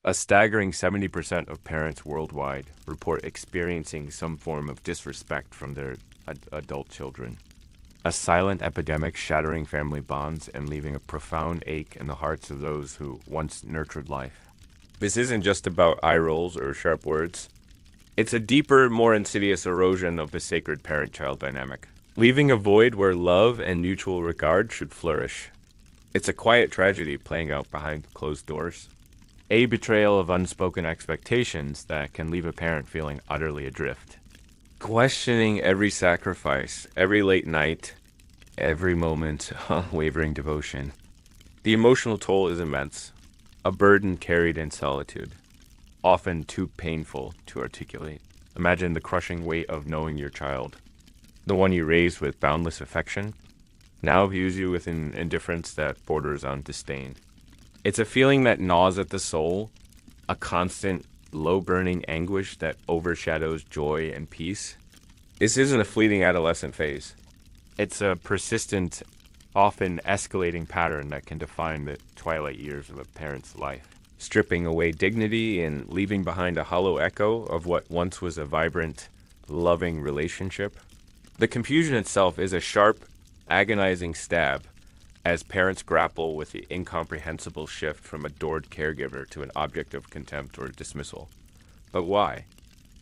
A staggering 70% of parents worldwide report experiencing some form of disrespect from their adult children. A silent epidemic shattering family bonds and leaving a profound ache in the hearts of those who once nurtured life. This isn't just about eye rolls or sharp words. It's a deeper, more insidious erosion of the sacred parent-child dynamic, leaving a void where love and mutual regard should flourish. It's a quiet tragedy playing out behind closed doors. A betrayal of unspoken expectations that can leave a parent feeling utterly adrift. Questioning every sacrifice, every late night, every moment of unwavering devotion. The emotional toll is immense, a burden carried in solitude, often too painful to articulate. Imagine the crushing weight of knowing your child, the one you raised with boundless affection, now views you with an indifference that borders on disdain. It's a feeling that gnaws at the soul, a constant, low-burning anguish that overshadows joy and peace. This isn't a fleeting adolescent phase. It's a persistent, often escalating pattern that can define the twilight years of a parent's life, stripping away dignity and leaving behind a hollow echo of what once was a vibrant, loving relationship. The confusion itself is a sharp, agonizing stab as parents grapple with the incomprehensible shift from adored caregiver to an object of contempt or dismissal. But why?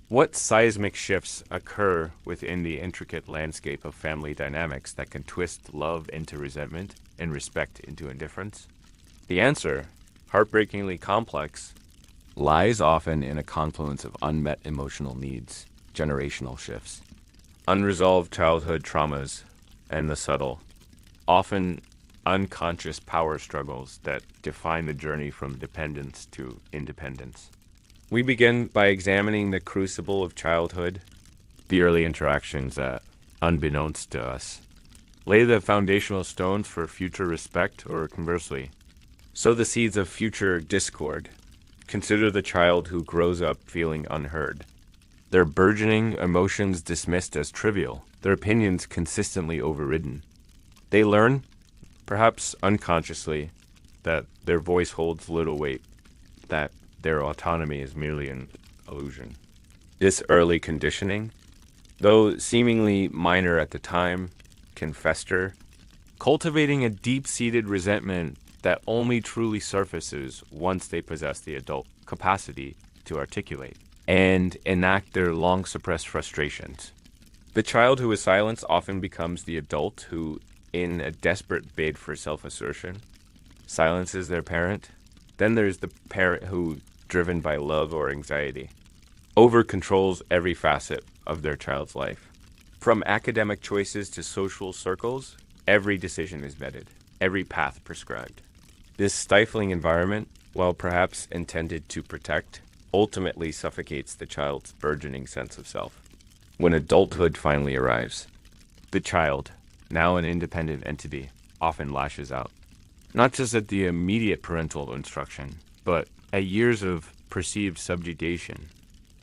What seismic shifts occur within the intricate landscape of family dynamics that can twist love into resentment and respect into indifference? The answer, heartbreakingly complex, lies often in a confluence of unmet emotional needs, generational shifts, unresolved childhood traumas, and the subtle, often unconscious power struggles that define the journey from dependence to independence. We begin by examining the crucible of childhood, the early interactions that, unbeknownst to us, lay the foundational stones for future respect, or conversely, sow the seeds of future discord. Consider the child who grows up feeling unheard, their burgeoning emotions dismissed as trivial, their opinions consistently overridden. They learn, perhaps unconsciously, that their voice holds little weight, that their autonomy is merely an illusion. This early conditioning, though seemingly minor at the time, can fester, cultivating a deep-seated resentment that only truly surfaces once they possess the adult capacity to articulate and enact their long-suppressed frustrations. The child who is silenced often becomes the adult who, in a desperate bid for self-assertion, silences their parent. Then there's the parent who, driven by love or anxiety, over-controls every facet of their child's life. From academic choices to social circles, every decision is vetted, every path prescribed. This stifling environment, while perhaps intended to protect, ultimately suffocates the child's burgeoning sense of self. When adulthood finally arrives, the child, now an independent entity, often lashes out, not just at the immediate parental instruction, but at years of perceived subjugation,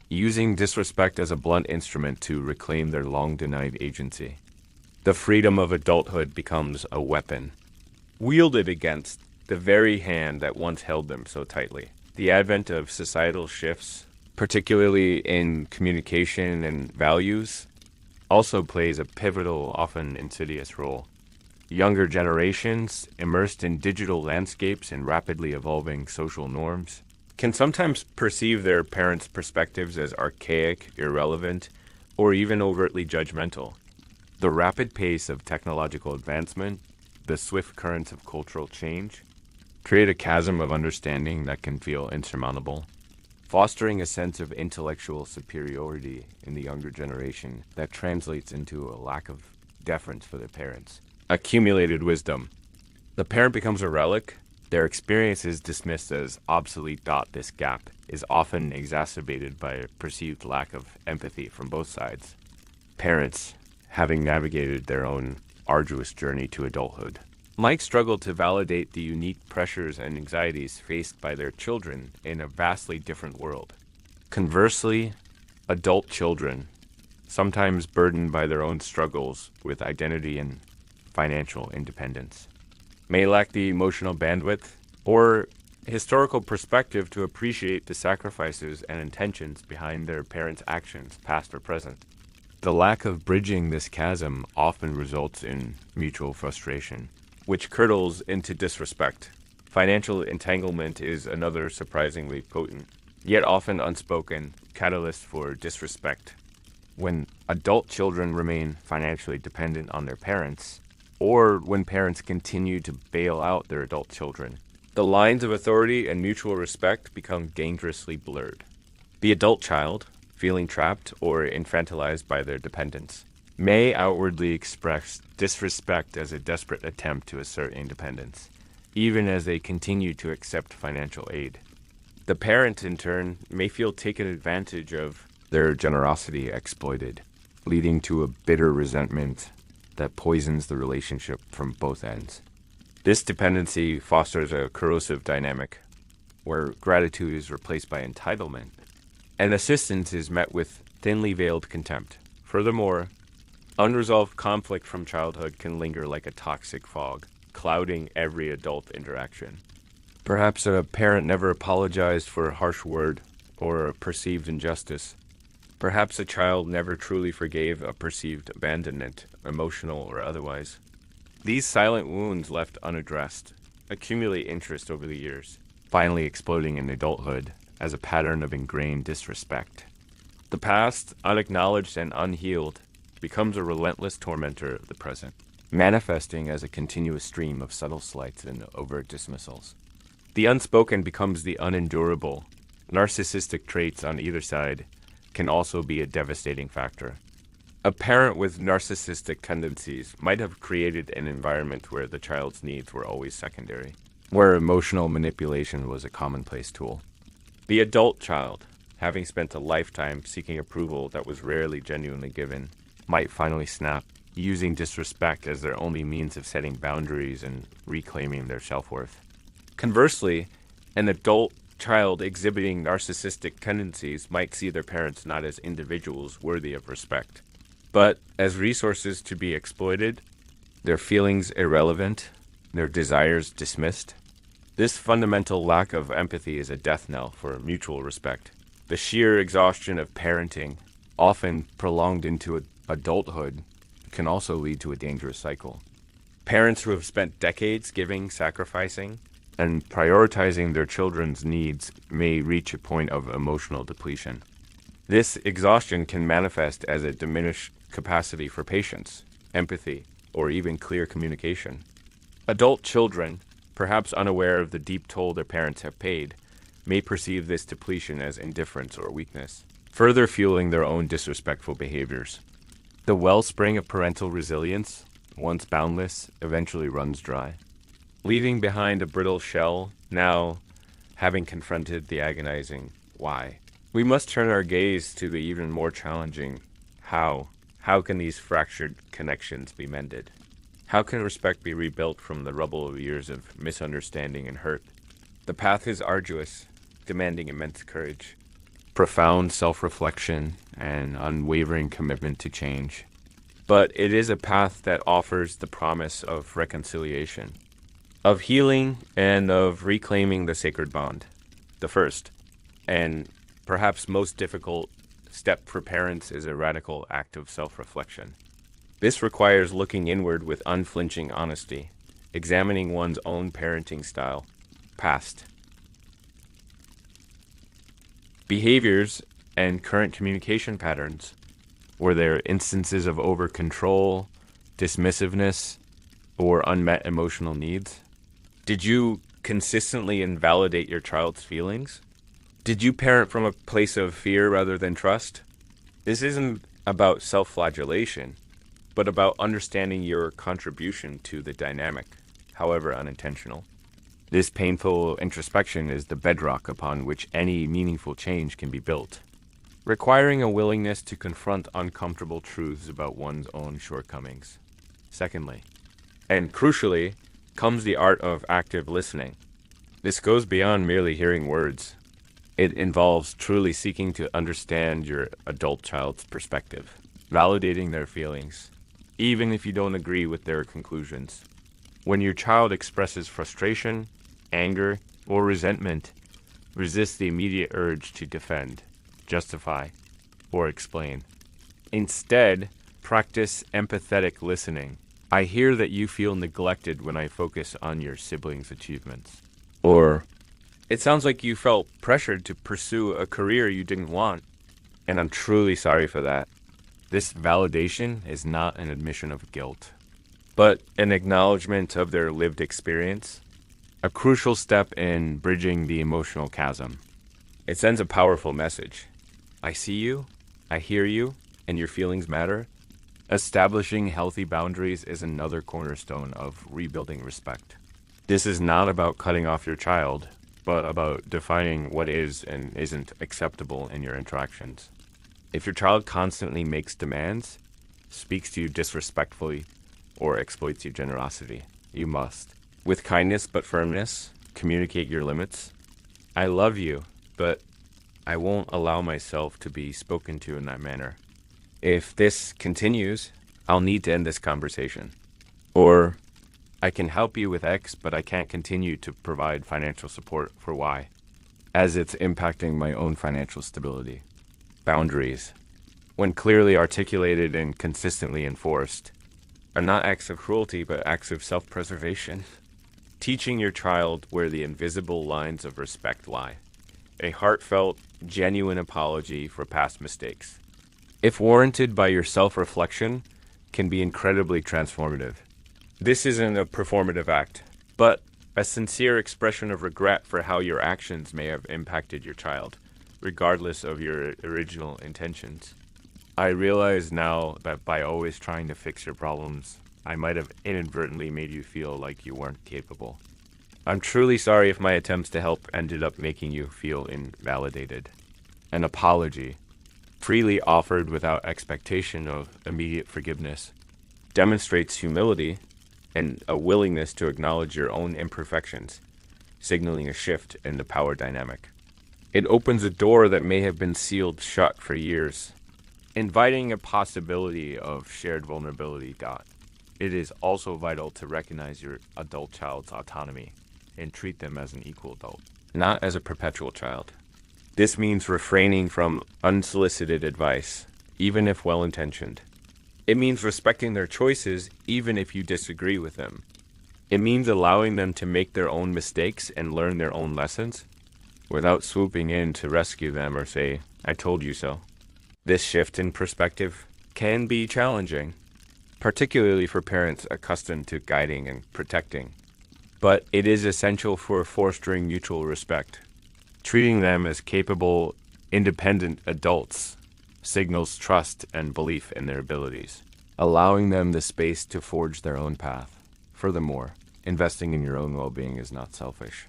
using disrespect as a blunt instrument to reclaim their long-denied agency. The freedom of adulthood becomes a weapon, wielded against the very hand that once held them so tightly. The advent of societal shifts, particularly in communication and values, also plays a pivotal, often insidious role. Younger generations, immersed in digital landscapes and rapidly evolving social norms, can sometimes perceive their parents' perspectives as archaic, irrelevant, or even overtly judgmental. The rapid pace of technological advancement, the swift currents of cultural change, create a chasm of understanding that can feel insurmountable, fostering a sense of intellectual superiority in the younger generation that translates into a lack of deference for their parents. Accumulated wisdom. The parent becomes a relic, their experience is dismissed as obsolete. This gap is often exacerbated by a perceived lack of empathy from both sides. Parents, having navigated their own arduous journey to adulthood, might struggle to validate the unique pressures and anxieties faced by their children in a vastly different world. Conversely, adult children, sometimes burdened by their own struggles with identity and financial independence, may lack the emotional bandwidth or historical perspective to appreciate the sacrifices and intentions behind their parents' actions, past or present. The lack of bridging this chasm often results in mutual frustration, which curdles into disrespect. Financial entanglement is another surprisingly potent, yet often unspoken, catalyst for disrespect. When adult children remain financially dependent on their parents, or when parents continue to bail out their adult children, the lines of authority and mutual respect become dangerously blurred. The adult child, feeling trapped or infantilized by their dependents, may outwardly express disrespect as a desperate attempt to assert independence, even as they continue to accept financial aid. The parent, in turn, may feel taken advantage of, their generosity exploited, leading to a bitter resentment that poisons the relationship from both ends. This dependency fosters a corrosive dynamic where gratitude is replaced by entitlement, and assistance is met with thinly veiled contempt. Furthermore, unresolved conflict from childhood can linger like a toxic fog, clouding every adult interaction. Perhaps a parent never apologized for a harsh word or a perceived injustice. Perhaps a child never truly forgave a perceived abandonment, emotional or otherwise. These silent wounds left unaddressed accumulate interest over the years, finally exploding in adulthood as a pattern of ingrained disrespect. The past, unacknowledged and unhealed, becomes a relentless tormentor of the present, manifesting as a continuous stream of subtle slights and overt dismissals. The unspoken becomes the unendurable. Narcissistic traits on either side can also be a devastating factor. A parent with narcissistic tendencies might have created an environment where the child's needs were always secondary, where emotional manipulation was a commonplace tool. The adult child, having spent a lifetime seeking approval that was rarely genuinely given, might finally snap, using disrespect as their only means of setting boundaries and reclaiming their self-worth. Conversely, an adult child exhibiting narcissistic tendencies might see their parents not as individuals worthy of respect, but as resources to be exploited, their feelings irrelevant, their desires dismissed. This fundamental lack of empathy is a death knell for mutual respect. The sheer exhaustion of parenting, often prolonged into adulthood, can also lead to a dangerous cycle. Parents who have spent decades giving, sacrificing, and prioritizing their children's needs may reach a point of emotional depletion. This exhaustion can manifest as a diminished capacity for patience, empathy, or even clear communication. Adult children, perhaps unaware of the deep toll their parents have paid, may perceive this depletion as indifference or weakness, further fueling their own disrespectful behaviors. The wellspring of parental resilience, once boundless, eventually runs dry, leaving behind a brittle shell, now having confronted the agonizing why. We must turn our gaze to the even more challenging how. How can these fractured connections be mended? How can respect be rebuilt from the rubble of years of misunderstanding and hurt? The path is arduous, demanding immense courage, profound self-reflection, and unwavering commitment to change. But it is a path that offers the promise of reconciliation, of healing, and of reclaiming the sacred bond. The first, and perhaps most difficult, step for parents is a radical act of self-reflection. This requires looking inward with unflinching honesty, examining one's own parenting style, past behaviors, and current communication patterns. Were there instances of over-control, dismissiveness, or unmet emotional needs? Did you consistently invalidate your child's feelings? Did you parent from a place of fear rather than trust? This isn't about self-flagellation, but about understanding your contribution to the dynamic, however unintentional. This painful introspection is the bedrock upon which any meaningful change can be built, requiring a willingness to confront uncomfortable truths about one's own shortcomings. Secondly, and crucially, comes the art of active listening. This goes beyond merely hearing words. It involves truly seeking to understand your adult child's perspective, validating their feelings, even if you don't agree with their conclusions. When your child expresses frustration, anger, or resentment, resist the immediate urge to defend, justify, or explain. Instead, practice empathetic listening. I hear that you feel neglected when I focus on your siblings' achievements. Or, it sounds like you felt pressured to pursue a career you didn't want, and I'm truly sorry for that. This validation is not an admission of guilt, but an acknowledgement of their lived experience, a crucial step in bridging the emotional chasm. It sends a powerful message. I see you, I hear you, and your feelings matter. Establishing healthy boundaries is another cornerstone of rebuilding respect. This is not about cutting off your child, but about defining what is and isn't acceptable in your interactions. If your child constantly makes demands, speaks to you disrespectfully, or exploits your generosity, you must, with kindness but firmness, communicate your limits. I love you, but I won't allow myself to be spoken to in that manner. If this continues, I'll need to end this conversation. Or, I can help you with X, but I can't continue to provide financial support for Y, as it's impacting my own financial stability. Boundaries, when clearly articulated and consistently enforced, are not acts of cruelty, but acts of self-preservation. Teaching your child where the invisible lines of respect lie. A heartfelt, genuine apology for past mistakes, if warranted by your self-reflection, can be incredibly transformative. This isn't a performative act, but a sincere expression of regret for how your actions may have impacted your child, regardless of your original intentions. I realize now that by always trying to fix your problems, I might have inadvertently made you feel like you weren't capable. I'm truly sorry if my attempts to help ended up making you feel invalidated. An apology, freely offered without expectation of immediate forgiveness, demonstrates humility and a willingness to acknowledge your own imperfections, signaling a shift in the power dynamic. It opens a door that may have been sealed shut for years, inviting a possibility of shared vulnerability. It is also vital to recognize your adult child's autonomy and treat them as an equal adult, not as a perpetual child. This means refraining from unsolicited advice, even if well-intentioned. It means respecting their choices, even if you disagree with them. It means allowing them to make their own mistakes and learn their own lessons, without swooping in to rescue them or say, "I told you so." This shift in perspective can be challenging, particularly for parents accustomed to guiding and protecting. But it is essential for fostering mutual respect. Treating them as capable, independent adults signals trust and belief in their abilities, allowing them the space to forge their own path. Furthermore, investing in your own well-being is not selfish.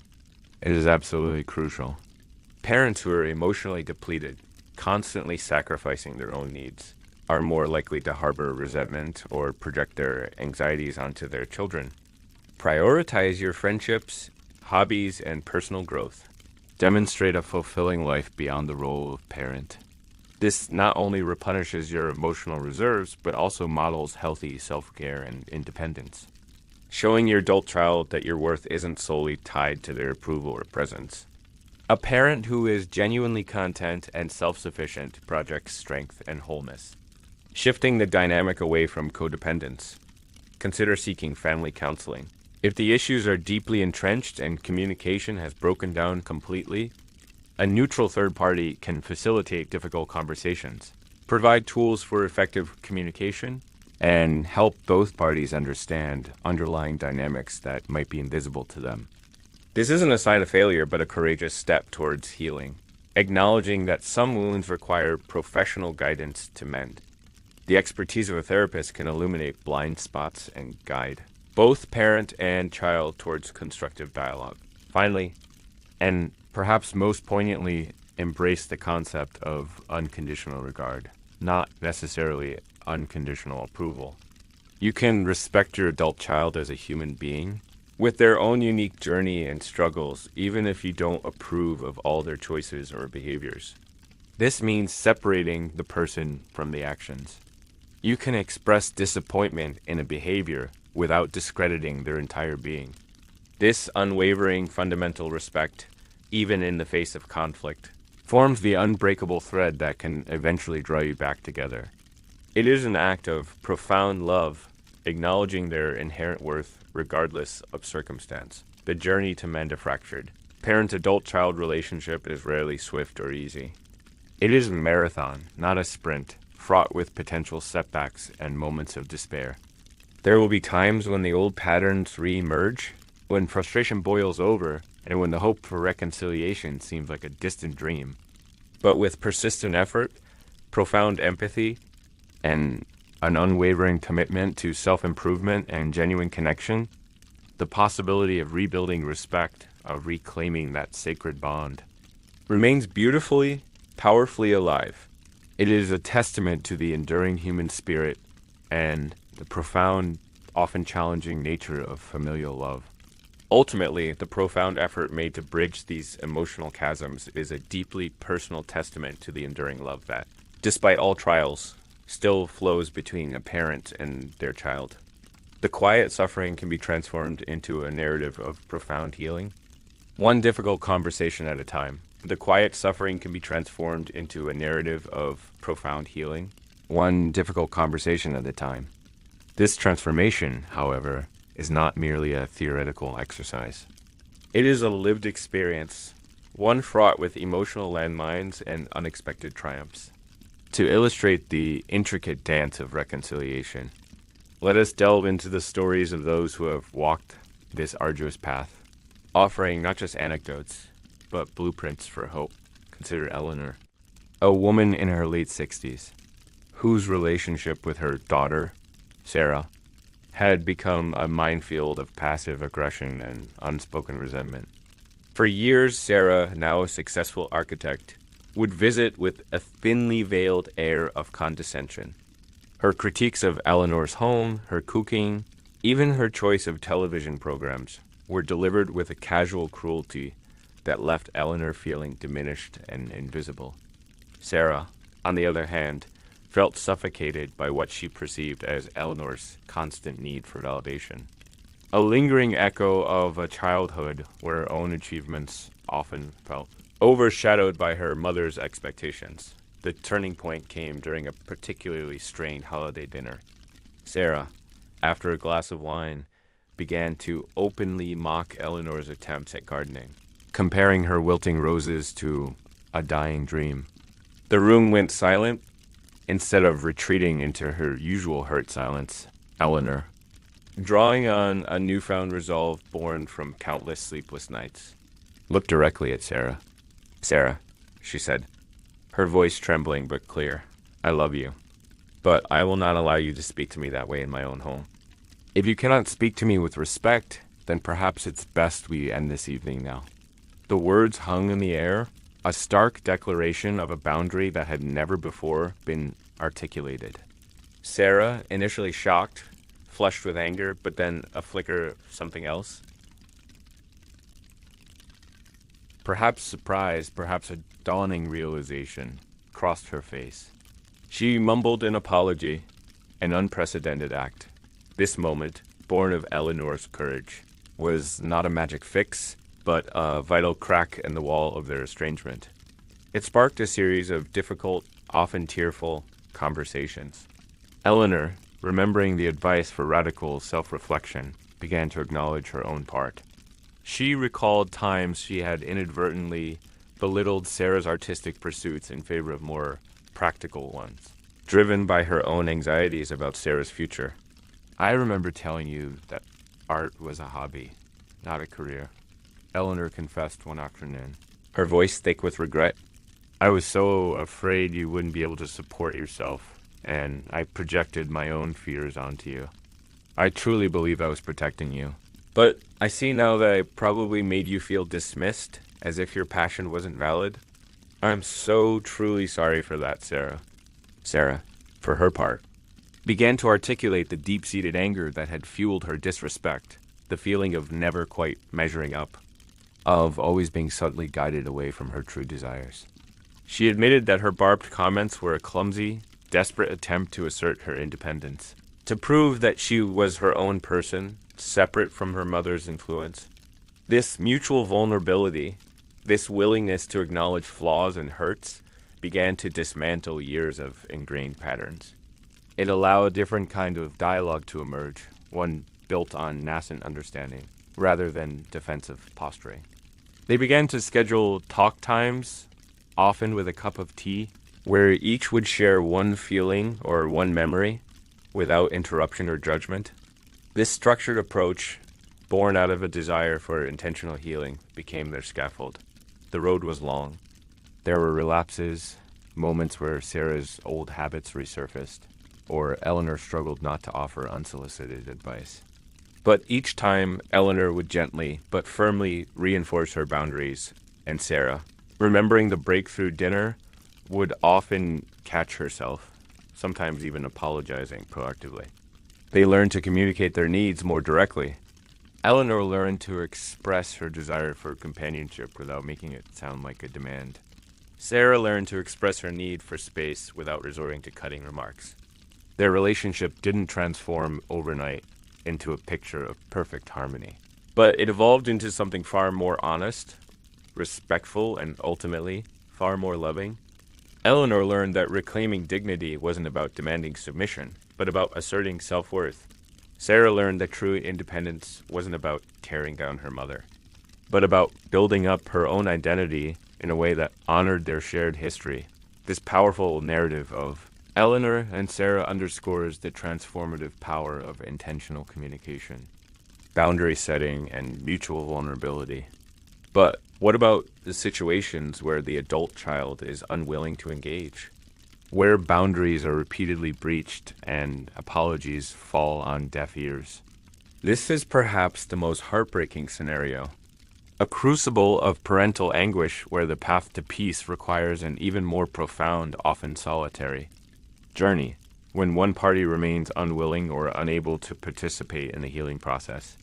It is absolutely crucial. Parents who are emotionally depleted, constantly sacrificing their own needs, are more likely to harbor resentment or project their anxieties onto their children. Prioritize your friendships, hobbies, and personal growth. Demonstrate a fulfilling life beyond the role of parent. This not only replenishes your emotional reserves, but also models healthy self-care and independence, showing your adult child that your worth isn't solely tied to their approval or presence. A parent who is genuinely content and self-sufficient projects strength and wholeness. Shifting the dynamic away from codependence, consider seeking family counseling. If the issues are deeply entrenched and communication has broken down completely, a neutral third party can facilitate difficult conversations, provide tools for effective communication, and help both parties understand underlying dynamics that might be invisible to them. This isn't a sign of failure, but a courageous step towards healing, acknowledging that some wounds require professional guidance to mend. The expertise of a therapist can illuminate blind spots and guide both parent and child towards constructive dialogue. Finally, and perhaps most poignantly, embrace the concept of unconditional regard, not necessarily unconditional approval. You can respect your adult child as a human being with their own unique journey and struggles, even if you don't approve of all their choices or behaviors. This means separating the person from the actions. You can express disappointment in a behavior without discrediting their entire being. This unwavering fundamental respect, even in the face of conflict, forms the unbreakable thread that can eventually draw you back together. It is an act of profound love, acknowledging their inherent worth regardless of circumstance. The journey to mend a fractured parent-adult-child relationship is rarely swift or easy. It is a marathon, not a sprint, fraught with potential setbacks and moments of despair. There will be times when the old patterns re-emerge, when frustration boils over, and when the hope for reconciliation seems like a distant dream. But with persistent effort, profound empathy, and an unwavering commitment to self-improvement and genuine connection, the possibility of rebuilding respect, of reclaiming that sacred bond, remains beautifully, powerfully alive. It is a testament to the enduring human spirit and the profound, often challenging nature of familial love. Ultimately, the profound effort made to bridge these emotional chasms is a deeply personal testament to the enduring love that, despite all trials, still flows between a parent and their child. The quiet suffering can be transformed into a narrative of profound healing. One difficult conversation at a time. The quiet suffering can be transformed into a narrative of profound healing. One difficult conversation at a time. This transformation, however, is not merely a theoretical exercise. It is a lived experience, one fraught with emotional landmines and unexpected triumphs. To illustrate the intricate dance of reconciliation, let us delve into the stories of those who have walked this arduous path, offering not just anecdotes, but blueprints for hope. Consider Eleanor, a woman in her late 60s, whose relationship with her daughter, Sarah, had become a minefield of passive aggression and unspoken resentment. For years, Sarah, now a successful architect, would visit with a thinly veiled air of condescension. Her critiques of Eleanor's home, her cooking, even her choice of television programs were delivered with a casual cruelty that left Eleanor feeling diminished and invisible. Sarah, on the other hand, felt suffocated by what she perceived as Eleanor's constant need for validation. A lingering echo of a childhood where her own achievements often felt overshadowed by her mother's expectations. The turning point came during a particularly strained holiday dinner. Sarah, after a glass of wine, began to openly mock Eleanor's attempts at gardening, comparing her wilting roses to a dying dream. The room went silent. Instead of retreating into her usual hurt silence, Eleanor, drawing on a newfound resolve born from countless sleepless nights, looked directly at Sarah. "Sarah," she said, her voice trembling but clear, "I love you, but I will not allow you to speak to me that way in my own home. If you cannot speak to me with respect, then perhaps it's best we end this evening now." The words hung in the air, a stark declaration of a boundary that had never before been articulated. Sarah, initially shocked, flushed with anger, but then a flicker of something else. Perhaps surprise, perhaps a dawning realization crossed her face. She mumbled an apology, an unprecedented act. This moment, born of Eleanor's courage, was not a magic fix, but a vital crack in the wall of their estrangement. It sparked a series of difficult, often tearful, conversations. Eleanor, remembering the advice for radical self-reflection, began to acknowledge her own part. She recalled times she had inadvertently belittled Sarah's artistic pursuits in favor of more practical ones, driven by her own anxieties about Sarah's future. "I remember telling you that art was a hobby, not a career," Eleanor confessed one afternoon, her voice thick with regret. "I was so afraid you wouldn't be able to support yourself, and I projected my own fears onto you. I truly believe I was protecting you. But I see now that I probably made you feel dismissed, as if your passion wasn't valid. I'm so truly sorry for that, Sarah." Sarah, for her part, began to articulate the deep-seated anger that had fueled her disrespect, the feeling of never quite measuring up, of always being subtly guided away from her true desires. She admitted that her barbed comments were a clumsy, desperate attempt to assert her independence, to prove that she was her own person, separate from her mother's influence. This mutual vulnerability, this willingness to acknowledge flaws and hurts, began to dismantle years of ingrained patterns. It allowed a different kind of dialogue to emerge, one built on nascent understanding, rather than defensive posturing. They began to schedule talk times, often with a cup of tea, where each would share one feeling or one memory without interruption or judgment. This structured approach, born out of a desire for intentional healing, became their scaffold. The road was long. There were relapses, moments where Sarah's old habits resurfaced, or Eleanor struggled not to offer unsolicited advice. But each time, Eleanor would gently but firmly reinforce her boundaries, and Sarah, remembering the breakthrough dinner, would often catch herself, sometimes even apologizing proactively. They learned to communicate their needs more directly. Eleanor learned to express her desire for companionship without making it sound like a demand. Sarah learned to express her need for space without resorting to cutting remarks. Their relationship didn't transform overnight into a picture of perfect harmony, but it evolved into something far more honest, respectful, and ultimately far more loving. Eleanor learned that reclaiming dignity wasn't about demanding submission, but about asserting self-worth. Sarah learned that true independence wasn't about tearing down her mother, but about building up her own identity in a way that honored their shared history. This powerful narrative of Eleanor and Sarah underscores the transformative power of intentional communication, boundary setting, and mutual vulnerability. But what about the situations where the adult child is unwilling to engage? Where boundaries are repeatedly breached and apologies fall on deaf ears? This is perhaps the most heartbreaking scenario. A crucible of parental anguish where the path to peace requires an even more profound, often solitary, journey, when one party remains unwilling or unable to participate in the healing process.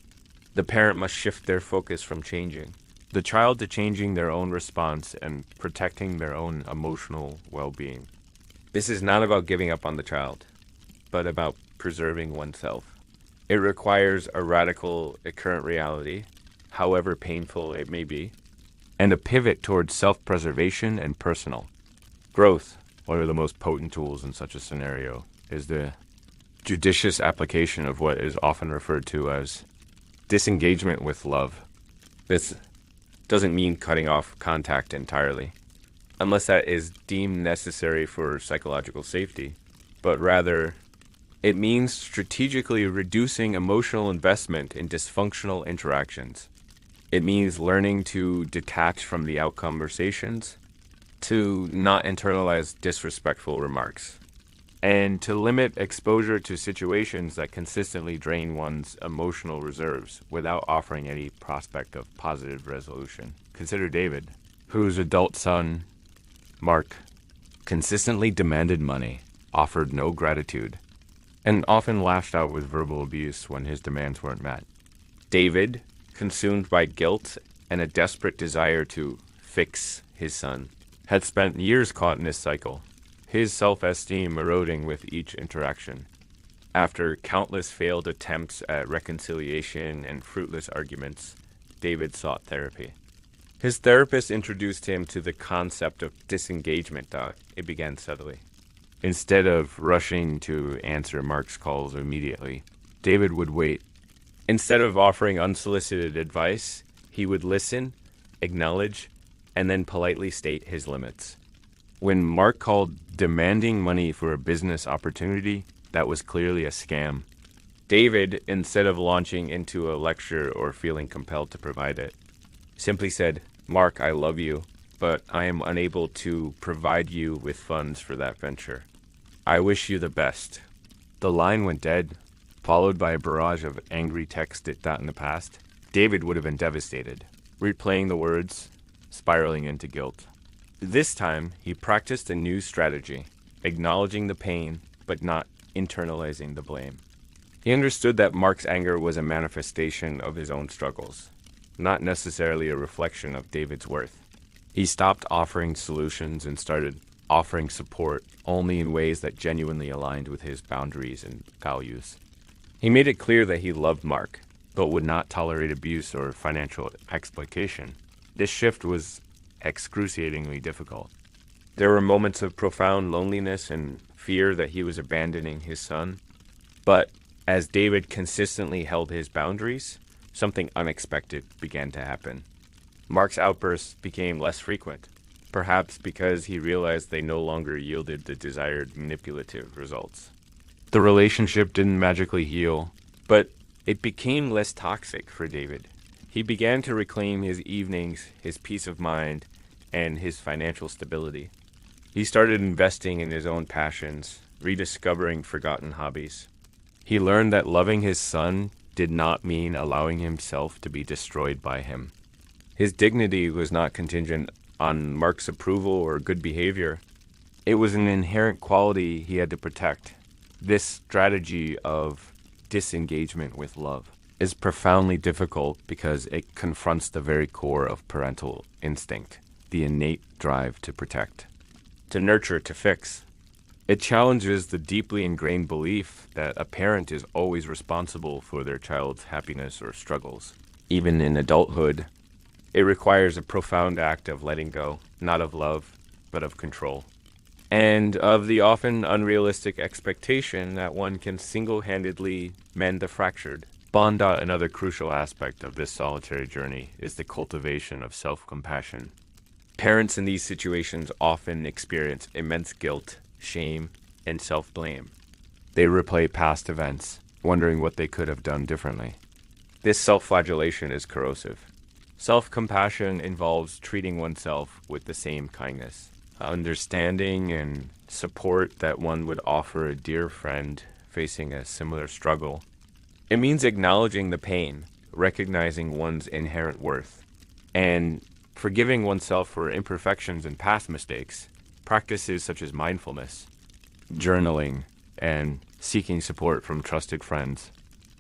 The parent must shift their focus from changing the child to changing their own response and protecting their own emotional well-being. This is not about giving up on the child, but about preserving oneself. It requires a radical current reality, however painful it may be, and a pivot towards self-preservation and personal growth. One of the most potent tools in such a scenario is the judicious application of what is often referred to as disengagement with love. This doesn't mean cutting off contact entirely, unless that is deemed necessary for psychological safety, but rather it means strategically reducing emotional investment in dysfunctional interactions. It means learning to detach from the out conversations, to not internalize disrespectful remarks, and to limit exposure to situations that consistently drain one's emotional reserves without offering any prospect of positive resolution. Consider David, whose adult son, Mark, consistently demanded money, offered no gratitude, and often lashed out with verbal abuse when his demands weren't met. David, consumed by guilt and a desperate desire to fix his son, had spent years caught in this cycle, his self-esteem eroding with each interaction. After countless failed attempts at reconciliation and fruitless arguments, David sought therapy. His therapist introduced him to the concept of disengagement. It began subtly. Instead of rushing to answer Mark's calls immediately, David would wait. Instead of offering unsolicited advice, he would listen, acknowledge, and then politely state his limits. When Mark called demanding money for a business opportunity, that was clearly a scam. David, instead of launching into a lecture or feeling compelled to provide it, simply said, "Mark, I love you, but I am unable to provide you with funds for that venture. I wish you the best." The line went dead, followed by a barrage of angry text it got in the past. David would have been devastated, replaying the words, spiraling into guilt. This time, he practiced a new strategy, acknowledging the pain, but not internalizing the blame. He understood that Mark's anger was a manifestation of his own struggles, not necessarily a reflection of David's worth. He stopped offering solutions and started offering support only in ways that genuinely aligned with his boundaries and values. He made it clear that he loved Mark, but would not tolerate abuse or financial exploitation. This shift was excruciatingly difficult. There were moments of profound loneliness and fear that he was abandoning his son. But as David consistently held his boundaries, something unexpected began to happen. Mark's outbursts became less frequent, perhaps because he realized they no longer yielded the desired manipulative results. The relationship didn't magically heal, but it became less toxic for David. He began to reclaim his evenings, his peace of mind, and his financial stability. He started investing in his own passions, rediscovering forgotten hobbies. He learned that loving his son did not mean allowing himself to be destroyed by him. His dignity was not contingent on Mark's approval or good behavior. It was an inherent quality he had to protect. This strategy of disengagement with love is profoundly difficult because it confronts the very core of parental instinct, the innate drive to protect, to nurture, to fix. It challenges the deeply ingrained belief that a parent is always responsible for their child's happiness or struggles. Even in adulthood, it requires a profound act of letting go, not of love, but of control, and of the often unrealistic expectation that one can single-handedly mend the fractured. Another crucial aspect of this solitary journey is the cultivation of self-compassion. Parents in these situations often experience immense guilt, shame, and self-blame. They replay past events, wondering what they could have done differently. This self-flagellation is corrosive. Self-compassion involves treating oneself with the same kindness, understanding and support that one would offer a dear friend facing a similar struggle. It means acknowledging the pain, recognizing one's inherent worth, and forgiving oneself for imperfections and past mistakes. Practices such as mindfulness, journaling, and seeking support from trusted friends,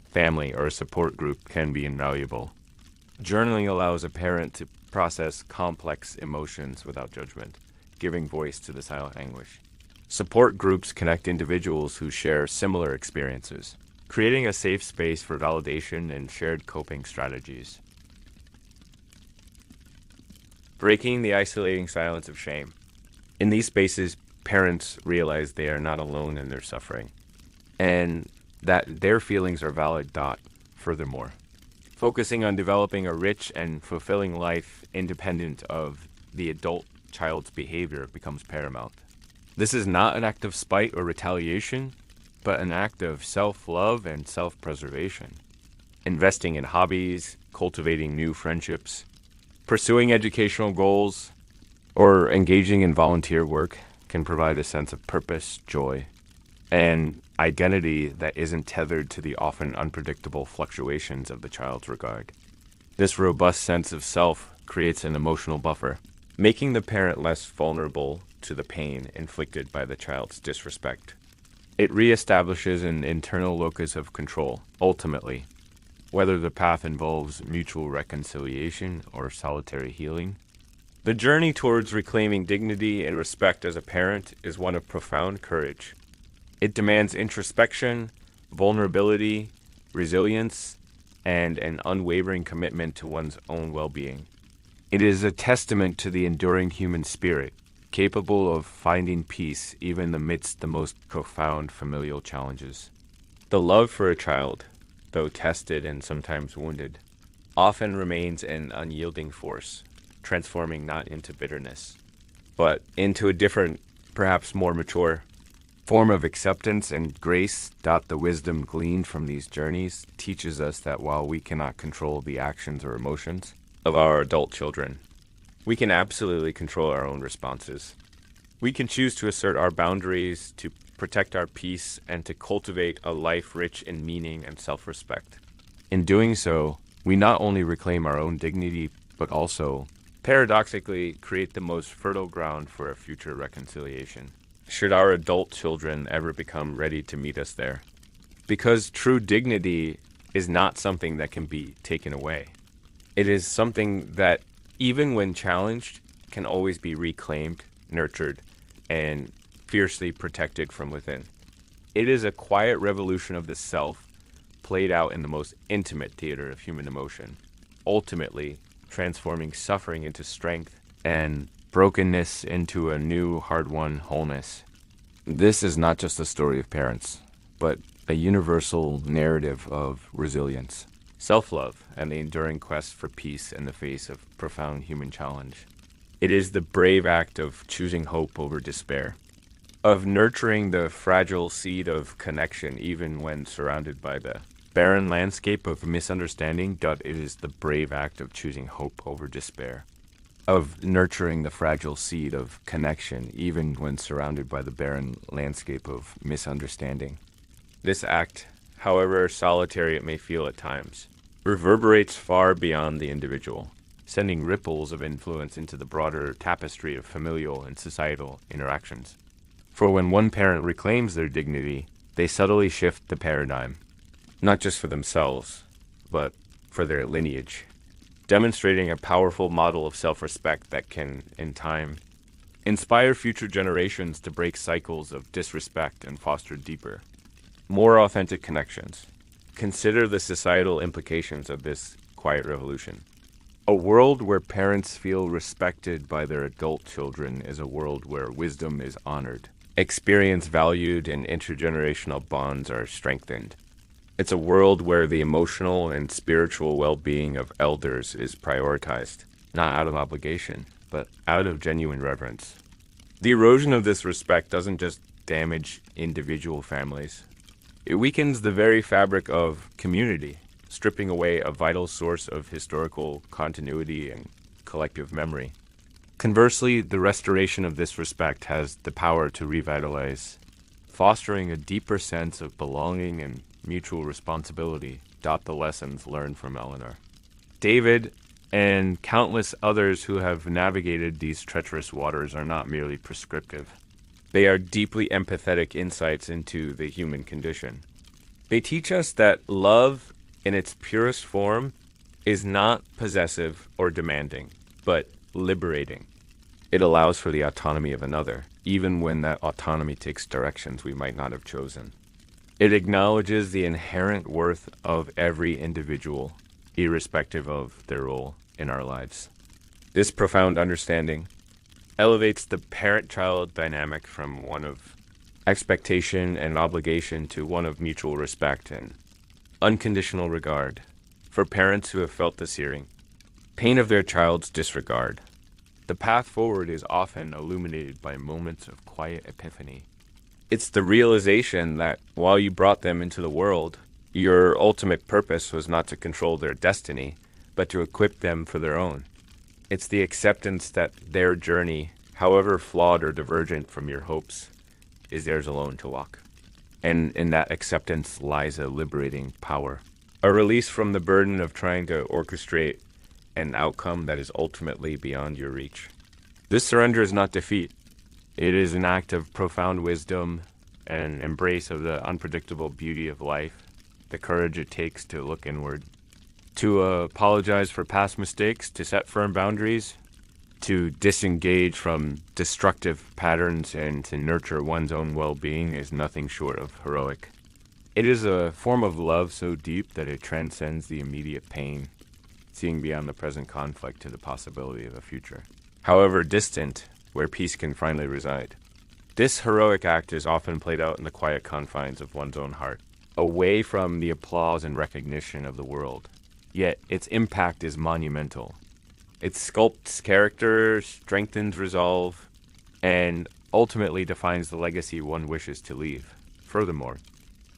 family, or a support group can be invaluable. Journaling allows a parent to process complex emotions without judgment, giving voice to the silent anguish. Support groups connect individuals who share similar experiences, creating a safe space for validation and shared coping strategies. Breaking the isolating silence of shame. In these spaces, parents realize they are not alone in their suffering, and that their feelings are valid. Furthermore, focusing on developing a rich and fulfilling life independent of the adult child's behavior becomes paramount. This is not an act of spite or retaliation, but an act of self-love and self-preservation. Investing in hobbies, cultivating new friendships, pursuing educational goals, or engaging in volunteer work can provide a sense of purpose, joy, and identity that isn't tethered to the often unpredictable fluctuations of the child's regard. This robust sense of self creates an emotional buffer, making the parent less vulnerable to the pain inflicted by the child's disrespect. It reestablishes an internal locus of control, ultimately, whether the path involves mutual reconciliation or solitary healing. The journey towards reclaiming dignity and respect as a parent is one of profound courage. It demands introspection, vulnerability, resilience, and an unwavering commitment to one's own well-being. It is a testament to the enduring human spirit, capable of finding peace even amidst the most profound familial challenges. The love for a child, though tested and sometimes wounded, often remains an unyielding force, transforming not into bitterness, but into a different, perhaps more mature, form of acceptance and grace. The wisdom gleaned from these journeys teaches us that while we cannot control the actions or emotions of our adult children, we can absolutely control our own responses. We can choose to assert our boundaries, to protect our peace, and to cultivate a life rich in meaning and self-respect. In doing so, we not only reclaim our own dignity, but also, paradoxically, create the most fertile ground for a future reconciliation, should our adult children ever become ready to meet us there. Because true dignity is not something that can be taken away. It is something that, even when challenged, can always be reclaimed, nurtured, and fiercely protected from within. It is a quiet revolution of the self, played out in the most intimate theater of human emotion, ultimately transforming suffering into strength and brokenness into a new hard-won wholeness. This is not just a story of parents, but a universal narrative of resilience, self-love, and the enduring quest for peace in the face of profound human challenge. It is the brave act of choosing hope over despair, of nurturing the fragile seed of connection even when surrounded by the barren landscape of misunderstanding. It is the brave act of choosing hope over despair, of nurturing the fragile seed of connection even when surrounded by the barren landscape of misunderstanding. This act, however solitary it may feel at times, reverberates far beyond the individual, sending ripples of influence into the broader tapestry of familial and societal interactions. For when one parent reclaims their dignity, they subtly shift the paradigm, not just for themselves, but for their lineage, demonstrating a powerful model of self-respect that can, in time, inspire future generations to break cycles of disrespect and foster deeper, more authentic connections. Consider the societal implications of this quiet revolution. A world where parents feel respected by their adult children is a world where wisdom is honored, experience valued, and intergenerational bonds are strengthened. It's a world where the emotional and spiritual well-being of elders is prioritized, not out of obligation, but out of genuine reverence. The erosion of this respect doesn't just damage individual families. It weakens the very fabric of community, stripping away a vital source of historical continuity and collective memory. Conversely, the restoration of this respect has the power to revitalize, fostering a deeper sense of belonging and mutual responsibility. The lessons learned from Eleanor. David and countless others who have navigated these treacherous waters are not merely prescriptive. They are deeply empathetic insights into the human condition. They teach us that love, in its purest form, is not possessive or demanding, but liberating. It allows for the autonomy of another, even when that autonomy takes directions we might not have chosen. It acknowledges the inherent worth of every individual, irrespective of their role in our lives. This profound understanding elevates the parent-child dynamic from one of expectation and obligation to one of mutual respect and unconditional regard. For parents who have felt the searing pain of their child's disregard, the path forward is often illuminated by moments of quiet epiphany. It's the realization that while you brought them into the world, your ultimate purpose was not to control their destiny, but to equip them for their own. It's the acceptance that their journey, however flawed or divergent from your hopes, is theirs alone to walk. And in that acceptance lies a liberating power, a release from the burden of trying to orchestrate an outcome that is ultimately beyond your reach. This surrender is not defeat. It is an act of profound wisdom and embrace of the unpredictable beauty of life, the courage it takes to look inward, to apologize for past mistakes, to set firm boundaries, to disengage from destructive patterns, and to nurture one's own well-being is nothing short of heroic. It is a form of love so deep that it transcends the immediate pain, seeing beyond the present conflict to the possibility of a future, however distant, where peace can finally reside. This heroic act is often played out in the quiet confines of one's own heart, away from the applause and recognition of the world. Yet its impact is monumental. It sculpts character, strengthens resolve, and ultimately defines the legacy one wishes to leave. Furthermore,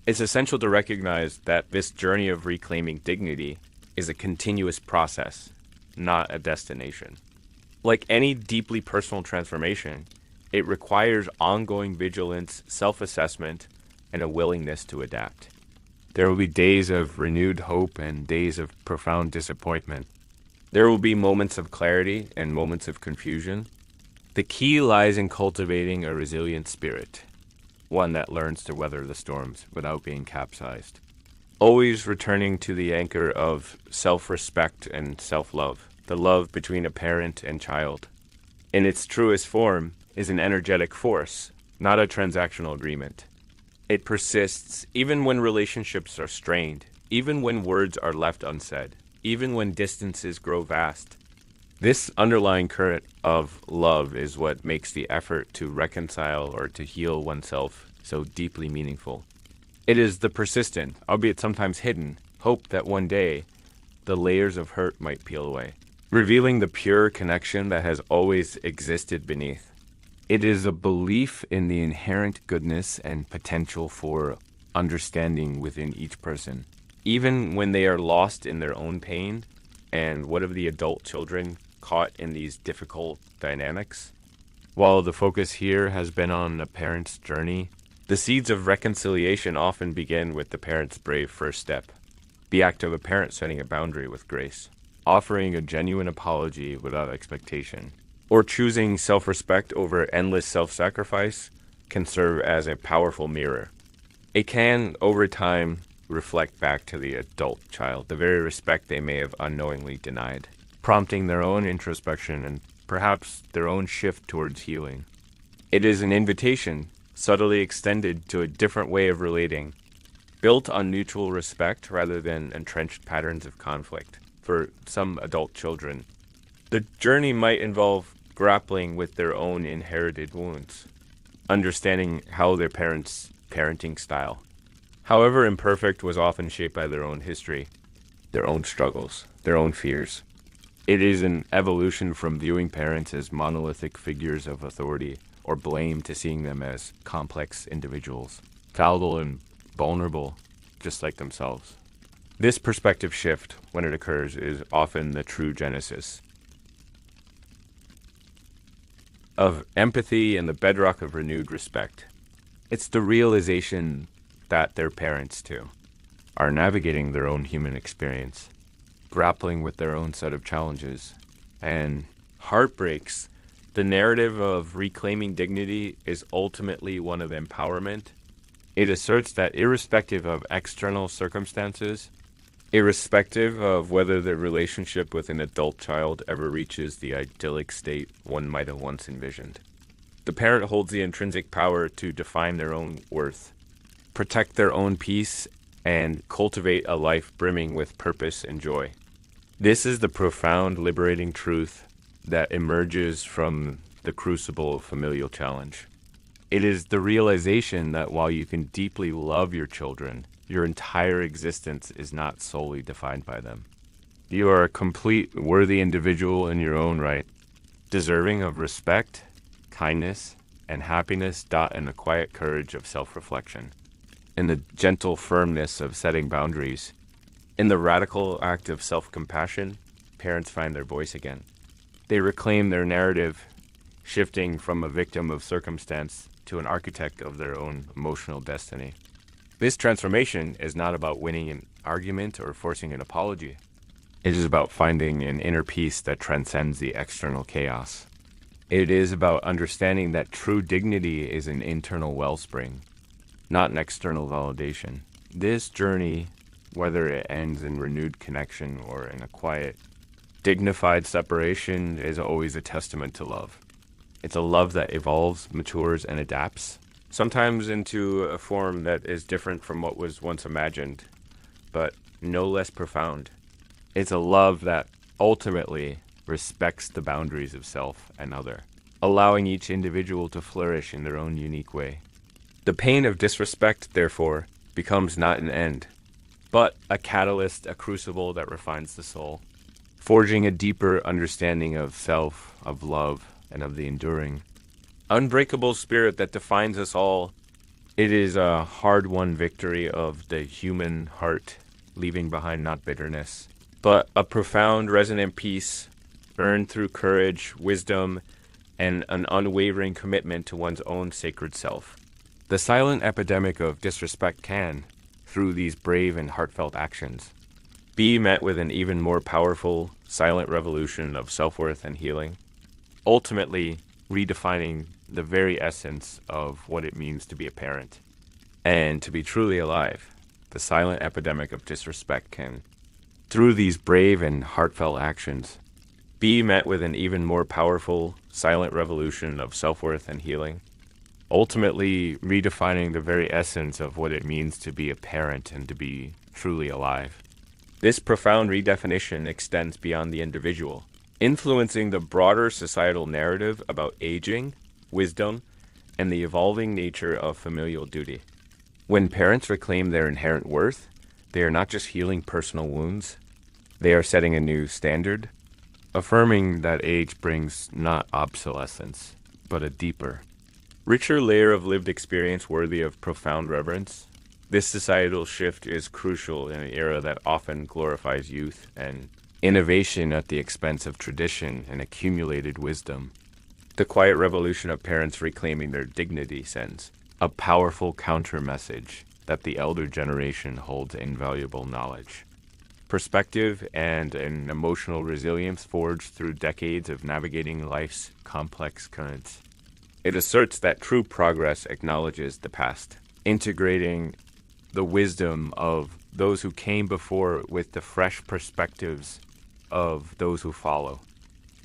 it's essential to recognize that this journey of reclaiming dignity is a continuous process, not a destination. Like any deeply personal transformation, it requires ongoing vigilance, self-assessment, and a willingness to adapt. There will be days of renewed hope and days of profound disappointment. There will be moments of clarity and moments of confusion. The key lies in cultivating a resilient spirit, one that learns to weather the storms without being capsized. Always returning to the anchor of self-respect and self-love, the love between a parent and child. In its truest form is an energetic force, not a transactional agreement. It persists even when relationships are strained, even when words are left unsaid, even when distances grow vast. This underlying current of love is what makes the effort to reconcile or to heal oneself so deeply meaningful. It is the persistent, albeit sometimes hidden, hope that one day the layers of hurt might peel away, revealing the pure connection that has always existed beneath. It is a belief in the inherent goodness and potential for understanding within each person, even when they are lost in their own pain. And what of the adult children caught in these difficult dynamics? While the focus here has been on a parent's journey, the seeds of reconciliation often begin with the parent's brave first step, the act of a parent setting a boundary with grace, offering a genuine apology without expectation, or choosing self-respect over endless self-sacrifice can serve as a powerful mirror. It can, over time, reflect back to the adult child the very respect they may have unknowingly denied, prompting their own introspection and perhaps their own shift towards healing. It is an invitation, subtly extended to a different way of relating, built on mutual respect rather than entrenched patterns of conflict. For some adult children, the journey might involve grappling with their own inherited wounds, understanding how their parents' parenting style, however imperfect, was often shaped by their own history, their own struggles, their own fears. It is an evolution from viewing parents as monolithic figures of authority or blame to seeing them as complex individuals, fallible and vulnerable, just like themselves. This perspective shift, when it occurs, is often the true genesis of empathy and the bedrock of renewed respect. It's the realization that their parents, too, are navigating their own human experience, grappling with their own set of challenges and heartbreaks. The narrative of reclaiming dignity is ultimately one of empowerment. It asserts that irrespective of external circumstances, irrespective of whether the relationship with an adult child ever reaches the idyllic state one might have once envisioned, the parent holds the intrinsic power to define their own worth, protect their own peace, and cultivate a life brimming with purpose and joy. This is the profound, liberating truth that emerges from the crucible of familial challenge. It is the realization that while you can deeply love your children, your entire existence is not solely defined by them. You are a complete, worthy individual in your own right, deserving of respect, kindness, and happiness in the quiet courage of self-reflection, in the gentle firmness of setting boundaries, in the radical act of self-compassion. Parents find their voice again. They reclaim their narrative, shifting from a victim of circumstance to an architect of their own emotional destiny. This transformation is not about winning an argument or forcing an apology. It is about finding an inner peace that transcends the external chaos. It is about understanding that true dignity is an internal wellspring, not an external validation. This journey, whether it ends in renewed connection or in a quiet, dignified separation, is always a testament to love. It's a love that evolves, matures, and adapts, sometimes into a form that is different from what was once imagined, but no less profound. It's a love that ultimately respects the boundaries of self and other, allowing each individual to flourish in their own unique way. The pain of disrespect, therefore, becomes not an end, but a catalyst, a crucible that refines the soul, forging a deeper understanding of self, of love, and of the enduring, unbreakable spirit that defines us all. It is a hard-won victory of the human heart, leaving behind not bitterness, but a profound, resonant peace, earned through courage, wisdom, and an unwavering commitment to one's own sacred self. The silent epidemic of disrespect can, through these brave and heartfelt actions, be met with an even more powerful, silent revolution of self-worth and healing, ultimately redefining the very essence of what it means to be a parent. And to be truly alive, the silent epidemic of disrespect can, through these brave and heartfelt actions, be met with an even more powerful, silent revolution of self-worth and healing, ultimately redefining the very essence of what it means to be a parent and to be truly alive. This profound redefinition extends beyond the individual, influencing the broader societal narrative about aging, wisdom, and the evolving nature of familial duty. When parents reclaim their inherent worth, they are not just healing personal wounds, they are setting a new standard, affirming that age brings not obsolescence, but a deeper, richer layer of lived experience worthy of profound reverence. This societal shift is crucial in an era that often glorifies youth and innovation at the expense of tradition and accumulated wisdom. The quiet revolution of parents reclaiming their dignity sends a powerful counter-message that the elder generation holds invaluable knowledge, perspective, and an emotional resilience forged through decades of navigating life's complex currents. It asserts that true progress acknowledges the past, integrating the wisdom of those who came before with the fresh perspectives of those who follow.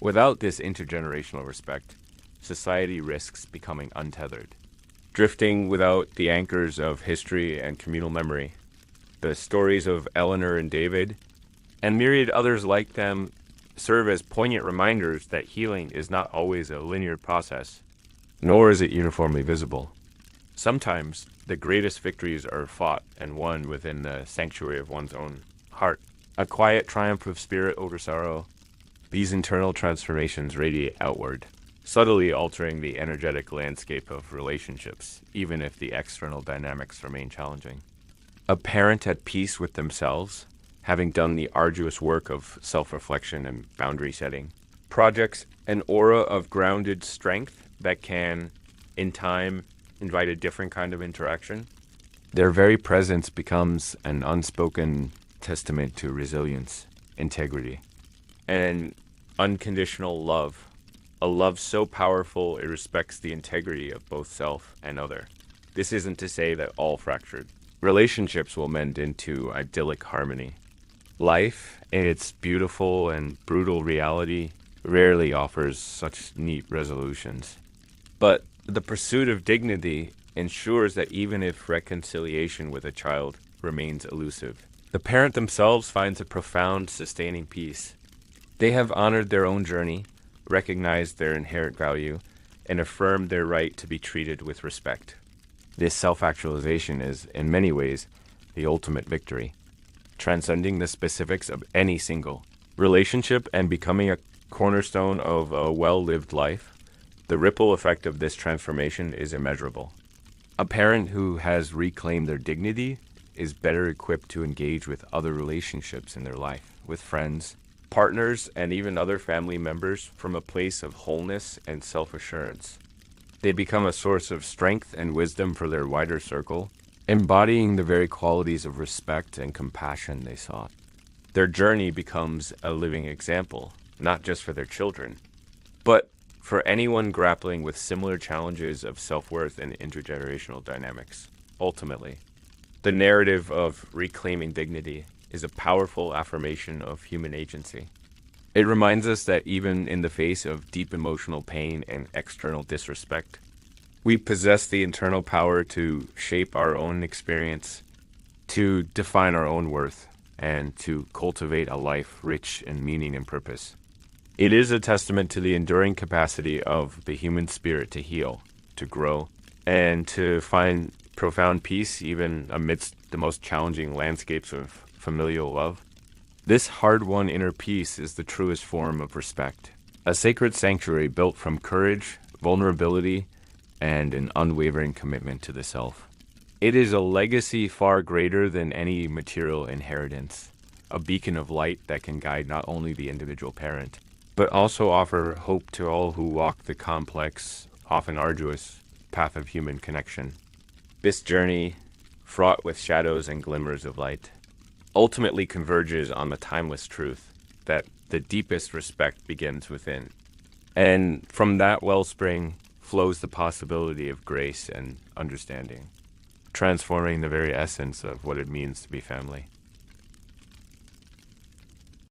Without this intergenerational respect, society risks becoming untethered, drifting without the anchors of history and communal memory. The stories of Eleanor and David, and myriad others like them, serve as poignant reminders that healing is not always a linear process, nor is it uniformly visible. Sometimes the greatest victories are fought and won within the sanctuary of one's own heart, a quiet triumph of spirit over sorrow. These internal transformations radiate outward, subtly altering the energetic landscape of relationships, even if the external dynamics remain challenging. A parent at peace with themselves, having done the arduous work of self-reflection and boundary setting, projects an aura of grounded strength that can, in time, invite a different kind of interaction. Their very presence becomes an unspoken testament to resilience, integrity, and unconditional love. A love so powerful it respects the integrity of both self and other. This isn't to say that all fractured relationships will mend into idyllic harmony. Life, in its beautiful and brutal reality, rarely offers such neat resolutions. But the pursuit of dignity ensures that even if reconciliation with a child remains elusive, the parent themselves finds a profound, sustaining peace. They have honored their own journey, recognized their inherent value, and affirmed their right to be treated with respect. This self-actualization is, in many ways, the ultimate victory, transcending the specifics of any single relationship and becoming a cornerstone of a well-lived life. The ripple effect of this transformation is immeasurable. A parent who has reclaimed their dignity is better equipped to engage with other relationships in their life, with friends, partners, and even other family members from a place of wholeness and self-assurance. They become a source of strength and wisdom for their wider circle, embodying the very qualities of respect and compassion they sought. Their journey becomes a living example, not just for their children, but for anyone grappling with similar challenges of self-worth and intergenerational dynamics. Ultimately, the narrative of reclaiming dignity is a powerful affirmation of human agency. It reminds us that even in the face of deep emotional pain and external disrespect, we possess the internal power to shape our own experience, to define our own worth, and to cultivate a life rich in meaning and purpose. It is a testament to the enduring capacity of the human spirit to heal, to grow, and to find profound peace even amidst the most challenging landscapes of familial love. This hard-won inner peace is the truest form of respect, a sacred sanctuary built from courage, vulnerability, and an unwavering commitment to the self. It is a legacy far greater than any material inheritance, a beacon of light that can guide not only the individual parent, but also offer hope to all who walk the complex, often arduous, path of human connection. This journey, fraught with shadows and glimmers of light, ultimately converges on the timeless truth that the deepest respect begins within. And from that wellspring flows the possibility of grace and understanding, transforming the very essence of what it means to be family.